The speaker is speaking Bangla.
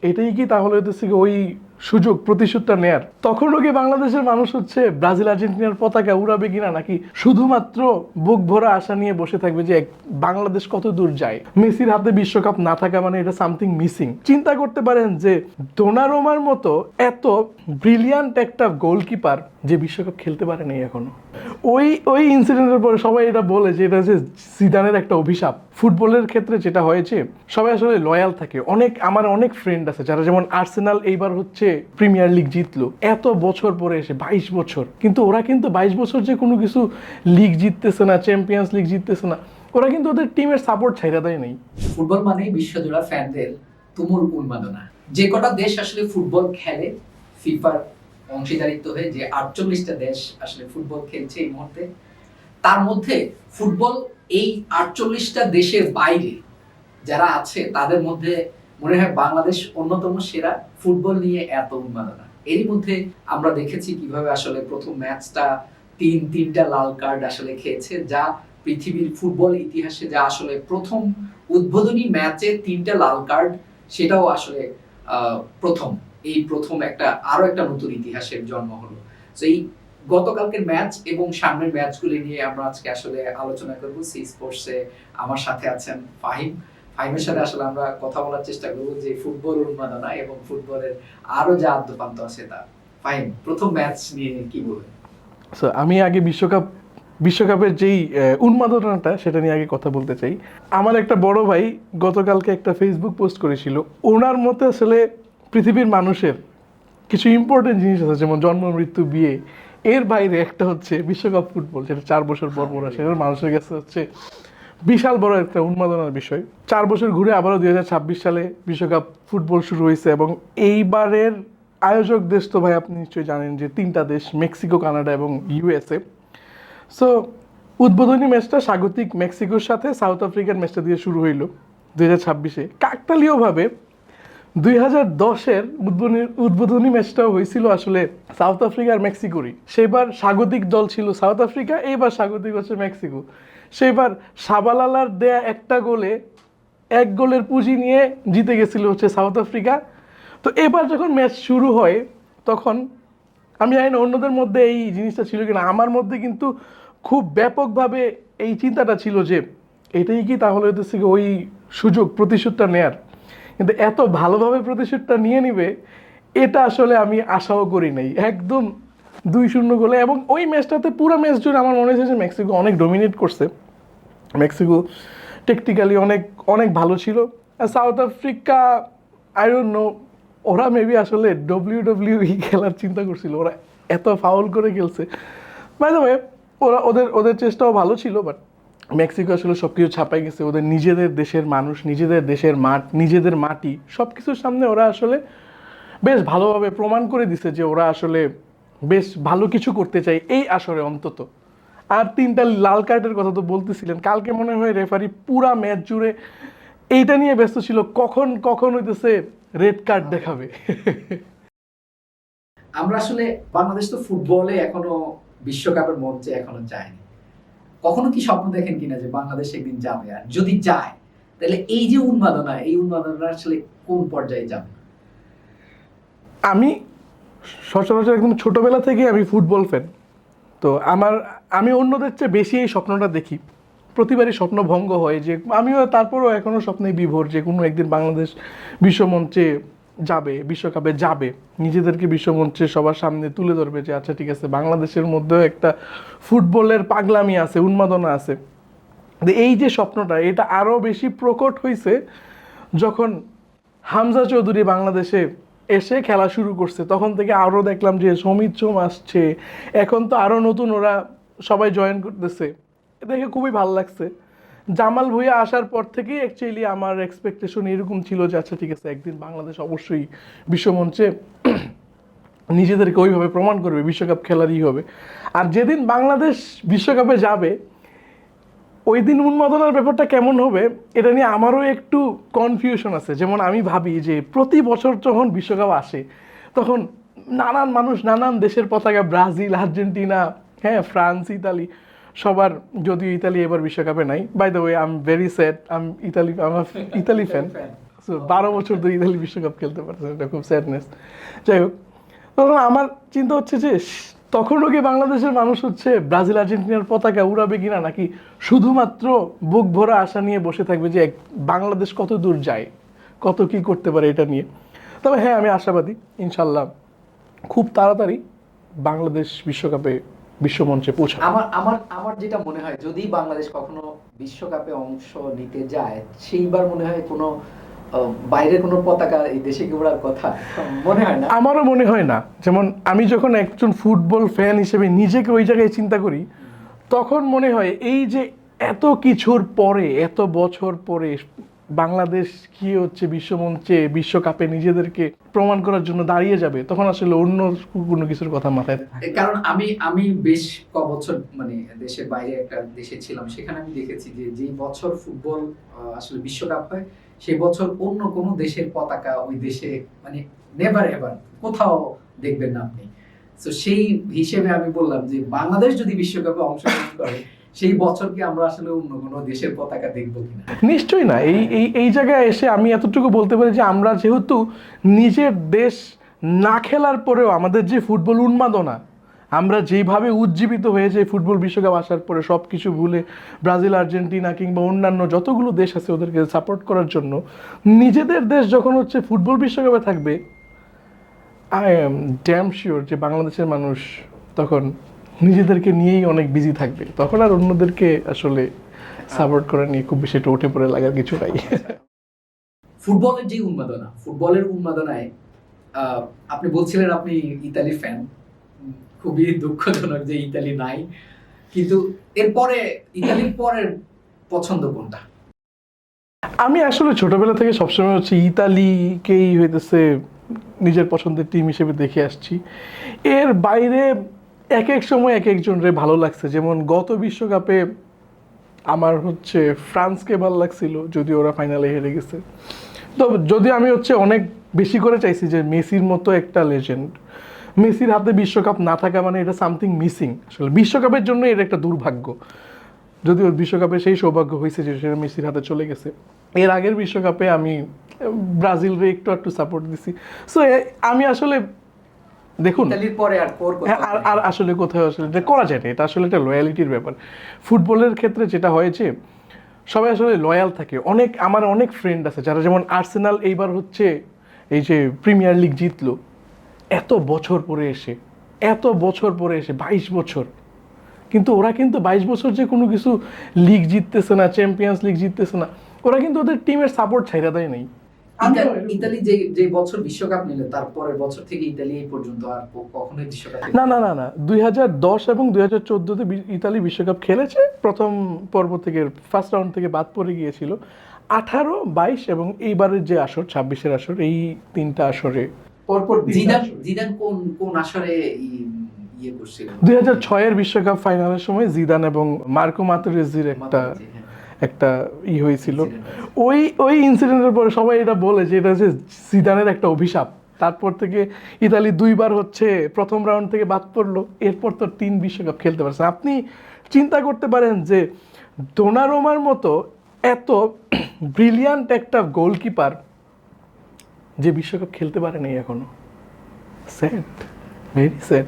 এটাই কি তাহলে হচ্ছে কি ওই সুযোগ প্রতিশোধটা নেয়ার? তখনও কি বাংলাদেশের মানুষ হচ্ছে ব্রাজিল আর্জেন্টিনার পতাকা উড়াবে কিনা, নাকি শুধুমাত্র বুক ভরা আশা নিয়ে বসে থাকবে যে বাংলাদেশ কত দূর যায়? মেসির হাতে বিশ্বকাপ না থাকা মানে এটা সামথিং মিসিং। চিন্তা করতে পারেন যে ডোনারুমার মতো এত ব্রিলিয়ান্ট একটা গোলকিপার যে বিশ্বকাপ খেলতে পারেনি এখনো। ওই ওই ইনসিডেন্টের পরে সবাই এটা বলে যে এটা হচ্ছে জিদানের একটা অভিশাপ। ফুটবলের ক্ষেত্রে যেটা হয়েছে, সবাই আসলে লয়াল থাকে। আমার অনেক ফ্রেন্ড আছে যারা, যেমন আর্সেনাল এইবার হচ্ছে প্রিমিয়ার লিগ জিতলো এত বছর পরে এসে, 22 বছর, কিন্তু ওরা কিন্তু 22 বছর যে কোনো কিছু লিগ জিততেছে না, চ্যাম্পিয়ন্স লিগ জিততেছে না, ওরা কিন্তু ওদের টিমের সাপোর্ট ছাইড়া দেয় নাই। ফুটবল মানে বিশ্বজোড়া ফ্যানদের তুমুল উন্মাদনা। যে কটা দেশ আসলে ফুটবল খেলে, ফিফার অংশীদারিত্ব হয়ে যে 48টা দেশ আসলে ফুটবল খেলছে এই মুহূর্তে, তার মধ্যে ফুটবল এই 48টা দেশের বাইরে যারা আছে তাদের মধ্যে মনে হয় বাংলাদেশ অন্যতম সেরা। ফুটবল নিয়ে এত উন্মাদনা, এরই মধ্যে আমরা দেখেছি কিভাবে আসলে প্রথম ম্যাচটা তিনটা লাল কার্ড আসলে খেয়েছে, যা পৃথিবীর ফুটবল ইতিহাসে যা আসলে প্রথম উদ্বোধনী ম্যাচে 3টা লাল কার্ড, সেটাও আসলে প্রথম আরো একটা নতুন ইতিহাসের জন্ম হলো। তো এই গতকালকের ম্যাচ এবং সামনের ম্যাচগুলি নিয়ে আমরা আজকে আসলে আলোচনা করব। সি স্পোর্টসে আমার সাথে আছেন ফাহিমের সাথে আসলে আমরা কথা বলার চেষ্টা করব যে ফুটবল উন্মাদনা এবং ফুটবলের আরো যা আদ্যপান্ত আছে তা। ফাহিম, প্রথম ম্যাচ নিয়ে কি বলবেন? আমি আগে বিশ্বকাপের যেই উন্মাদনাটা সেটা নিয়ে আগে কথা বলতে চাই। আমার একটা বড় ভাই গতকালকে একটা ফেসবুক পোস্ট করেছিল, ওনার মতে আসলে পৃথিবীর মানুষের কিছু ইম্পর্টেন্ট জিনিস আছে, যেমন জন্ম, মৃত্যু, বিয়ে, এর বাইরে একটা হচ্ছে বিশ্বকাপ ফুটবল, যেটা 4 বছর পর পর আসে। মানুষের কাছে হচ্ছে বিশাল বড় একটা উন্মাদনার বিষয়। 4 বছর ঘুরে আবারও 2026 সালে বিশ্বকাপ ফুটবল শুরু হয়েছে, এবং এইবারের আয়োজক দেশ তো ভাই আপনি নিশ্চয়ই জানেন যে 3টা দেশ, মেক্সিকো, কানাডা এবং ইউএসএ। সো উদ্বোধনী ম্যাচটা স্বাগতিক মেক্সিকোর সাথে সাউথ আফ্রিকার ম্যাচটা দিয়ে শুরু হইল 2026-এ। কাকতালীয়ভাবে 2010-এর উদ্বোধনী ম্যাচটাও হয়েছিল আসলে সাউথ আফ্রিকা আর মেক্সিকোরই। সেবার স্বাগতিক দল ছিল সাউথ আফ্রিকা, এইবার স্বাগতিক হচ্ছে মেক্সিকো। সেবার শাবালালার দেয়া একটা গোলে 1 গোলের পুঁজি নিয়ে জিতে গেছিল হচ্ছে সাউথ আফ্রিকা। তো এবার যখন ম্যাচ শুরু হয় তখন আমি জানি না অন্যদের মধ্যে এই জিনিসটা ছিল কিনা, আমার মধ্যে কিন্তু খুব ব্যাপকভাবে এই চিন্তাটা ছিল যে এটাই কি তাহলে হচ্ছে কি ওই সুযোগ প্রতিশোধটা নেয়ার? কিন্তু এত ভালোভাবে প্রতিশোধটা নিয়ে নিবে এটা আসলে আমি আশাও করি নাই। একদম 2-0 গোলে, এবং ওই ম্যাচটাতে পুরো ম্যাচ জুড়ে আমার মনে হয়েছে যে মেক্সিকো অনেক ডমিনেট করছে। মেক্সিকো টেকনিক্যালি অনেক অনেক ভালো ছিল। আর South Africa, I don't know, ওরা মেবি আসলে WWE খেলার চিন্তা করছিল, ওরা এত ফাউল করে খেলছে। বাই দ্য ওয়ে, ওদের চেষ্টাও ভালো ছিল, বাট মেক্সিকো আসলে সব কিছু ছাপাই গেছে। ওদের নিজেদের দেশের মানুষ, নিজেদের দেশের মাঠ, নিজেদের মাটি, সব কিছুর সামনে ওরা আসলে বেশ ভালোভাবে প্রমাণ করে দিছে যে ওরা আসলে বেশ ভালো কিছু করতে চায় এই আসরে অন্তত। আর 3টা লাল কার্ডের কথা তো বলতেছিলেন, কালকে মনে হয় রেফারি পুরা ম্যাচ জুড়ে এইটা নিয়ে ব্যস্ত ছিল, কখন কখন হইতেছে রেড কার্ড দেখাবে। আমরা আসলে বাংলাদেশ তো ফুটবলে এখনো বিশ্বকাপের মঞ্চে এখনো যায়নি। কখনো কি স্বপ্ন দেখেন কিনা যে বাংলাদেশ একদিন যাবে? আর যদি যায় তাহলে এই যে উন্মাদনা, এই উন্মাদনা আসলে কোন পর্যায়ে যাবে? আমি সচরাচর একদম ছোটবেলা থেকে আমি ফুটবল ফ্যান। তো আমি অন্যদের চেয়ে বেশি এই স্বপ্নটা দেখি। প্রতিবারই স্বপ্ন ভঙ্গ হয়, যে আমিও তারপরও এখনও স্বপ্নে বিভোর যে কোনো একদিন বাংলাদেশ বিশ্বমঞ্চে যাবে, বিশ্বকাপে যাবে, নিজেদেরকে বিশ্বমঞ্চে সবার সামনে তুলে ধরবে যে আচ্ছা ঠিক আছে, বাংলাদেশের মধ্যেও একটা ফুটবলের পাগলামি আছে, উন্মাদনা আছে। এই যে স্বপ্নটা, এটা আরও বেশি প্রকট হয়েছে যখন হামজা চৌধুরী বাংলাদেশে এসে খেলা শুরু করছে। তখন থেকে আরও দেখলাম যে সমিত সোম আসছে, এখন তো আরও নতুন ওরা সবাই জয়েন করতেছে, দেখে খুবই ভালো লাগছে। জামাল ভুঁইয়া আসার পর থেকেই অ্যাকচুয়ালি আমার এক্সপেকটেশন এরকম ছিল যে আচ্ছা ঠিক আছে, একদিন বাংলাদেশ অবশ্যই বিশ্বমঞ্চে নিজেদেরকে ওইভাবে প্রমাণ করবে, বিশ্বকাপ খেলারই হবে। আর যেদিন বাংলাদেশ বিশ্বকাপে যাবে ওই দিন উন্মাদনার ব্যাপারটা কেমন হবে এটা নিয়ে আমারও একটু কনফিউশন আছে। যেমন আমি ভাবি যে প্রতি বছর যখন বিশ্বকাপ আসে তখন নানান মানুষ, নানান দেশের পতাকা, ব্রাজিল, আর্জেন্টিনা, হ্যাঁ, ফ্রান্স, ইতালি, সবার, যদিও ইতালি এবার বিশ্বকাপে নাই। By the way, I am very sad, I am Italy fan. So 12 বছর ধরে ইতালি বিশ্বকাপ খেলতে পারছে, এটা খুব স্যাডনেস। যাই হোক, তখন আমার চিন্তা হচ্ছে যে তখনও কি বাংলাদেশের মানুষ হচ্ছে ব্রাজিল আর্জেন্টিনার পতাকা উড়াবে কিনা, নাকি শুধুমাত্র বুক ভরা আশা নিয়ে বসে থাকবে যে বাংলাদেশ কত দূর যায়, কত কি করতে পারে এটা নিয়ে। তবে হ্যাঁ, আমি আশাবাদী, ইনশাল্লাহ খুব তাড়াতাড়ি বাংলাদেশ বিশ্বকাপে বিশ্বমঞ্চে পৌঁছাবে। আমার আমার আমার যেটা মনে হয়, যদি বাংলাদেশ কখনো বিশ্বকাপে অংশ নিতে যায়, সেইবার মনে হয় কোনো বাইরের কোনো পতাকা এই দেশে কি ওড়ার কথা মনে হয় না। আমারও মনে হয় না। যেমন আমি যখন একজন ফুটবল ফ্যান হিসেবে নিজেকে ওই জায়গায় চিন্তা করি, তখন মনে হয় এই যে এত কিছুর পরে, এত বছর পরে বাংলাদেশ কি হচ্ছে বিশ্বমঞ্চে বিশ্বকাপে নিজেদেরকে প্রমাণ করার জন্য দাঁড়িয়ে যাবে, তখন আসলে অন্য কোনো কিছুর কথা মাথায় থাকে। কারণ আমি বেশ বছর মানে দেশের বাইরে একটা দেশে ছিলাম, সেখানে আমি দেখেছি যে যে বছর ফুটবল আসলে বিশ্বকাপ হয়, সেই বছর অন্য কোনো দেশের পতাকা ওই দেশে মানে নেভার এভার কোথাও দেখবেন না আপনি। তো সেই হিসেবে আমি বললাম যে বাংলাদেশ যদি বিশ্বকাপে অংশগ্রহণ করে, সেই বছর কি আমরা আসলে অন্য কোনো দেশের পতাকা দেখবো কিনা? নিশ্চয়ই না। এই এই এই জায়গায় এসে আমি এতটুকু বলতে পারি যে আমরা যেহেতু নিজের দেশ না খেলার পরেও আমাদের যে ফুটবল উন্মাদনা, আমরা যেভাবে উজ্জীবিত হয়েছে ফুটবল বিশ্বকাপ আসার পরে সব কিছু ভুলে ব্রাজিল আর্জেন্টিনা কিংবা অন্যান্য যতগুলো দেশ আছে ওদেরকে সাপোর্ট করার জন্য, নিজেদের দেশ যখন হচ্ছে ফুটবল বিশ্বকাপে থাকবে, আই এম ড্যাম শিওর যে বাংলাদেশের মানুষ তখন নিজেদেরকে নিয়েই অনেক বিজি থাকবে, তখন আর অন্যদেরকে আসলে সাপোর্ট করা নিয়ে খুব বেশি একটা উঠে পড়ে লাগার কিছু নাই। ফুটবলের যে উন্মাদনা, ফুটবলের উন্মাদনায় আপনি বলছিলেন আপনি ইতালি ফ্যান, খুবই দুঃখজনক যে ইতালি নাই, কিন্তু এরপরে ইতালির পরের পছন্দ কোনটা? আমি আসলে ছোটবেলা থেকে সবসময় হচ্ছে ইতালিকেই হইতেছে নিজের পছন্দের টিম হিসেবে দেখে আসছি। এর বাইরে এক এক সময় এক একজনরে ভালো লাগছে, যেমন গত বিশ্বকাপে আমার হচ্ছে ফ্রান্সকে ভালো লাগছিল, যদিও ওরা ফাইনালে হেরে গেছে। তো যদিও আমি হচ্ছে অনেক বেশি করে চাইছি যে মেসির মতো একটা লেজেন্ড, মেসির হাতে বিশ্বকাপ না থাকা মানে এটা সামথিং মিসিং। আসলে বিশ্বকাপের জন্য এটা একটা দুর্ভাগ্য, যদিও বিশ্বকাপে সেই সৌভাগ্য হয়েছে যে সেটা মেসির হাতে চলে গেছে। এর আগের বিশ্বকাপে আমি ব্রাজিলরে একটু একটু সাপোর্ট দিছি। সো আমি আসলে দেখুন, ইতালির পরে আর হ্যাঁ, আর আর আসলে কোথাও আসলে এটা করা যায় না, এটা আসলে একটা লয়ালিটির ব্যাপার। ফুটবলের ক্ষেত্রে যেটা হয়েছে, সবাই আসলে লয়াল থাকে। আমার অনেক ফ্রেন্ড আছে যারা, যেমন আর্সেনাল এইবার হচ্ছে এই যে প্রিমিয়ার লিগ জিতলো, এত বছর পরে এসে, 22 বছর, কিন্তু ওরা কিন্তু 22 বছর যে কোনো কিছু লিগ জিততেছে না, চ্যাম্পিয়ন্স লিগ জিততেছে না, ওরা কিন্তু ওদের টিমের সাপোর্ট ছাইড়া দেয় নাই। ইতালি যে যে বছর বিশ্বকাপ নিল, তারপরের বছর থেকে ইতালি এই পর্যন্ত আর কখনোই বিশ্বকাপ না না না না 2010 এবং 2014-তে ইতালি বিশ্বকাপ খেলেছে, প্রথম পর্ব থেকে ফার্স্ট রাউন্ড থেকে বাদ পড়ে গিয়েছিল। 18, 22 এবং এইবারের যে আসর 26-এর আসর, এই তিনটা আসরে পরপর জিদান কোন কোন আসরে ইয়ে করছিল? 2006-এর বিশ্বকাপ ফাইনালের সময় জিদান এবং মার্কো মাতেরেজ্জির একটা হয়েছিল। ওই ইনসিডেন্টের পরে সবাই এটা বলে যে এটা হচ্ছে জিদানের একটা অভিশাপ। তারপর থেকে ইতালি 2বার হচ্ছে প্রথম রাউন্ড থেকে বাদ পড়লো, এরপর তো 3 বিশ্বকাপ খেলতে পারছে। আপনি চিন্তা করতে পারেন যে দোনারুমার মতো এত ব্রিলিয়ান্ট একটা গোলকিপার যে বিশ্বকাপ খেলতে পারে নাই এখনো। Sad, very sad.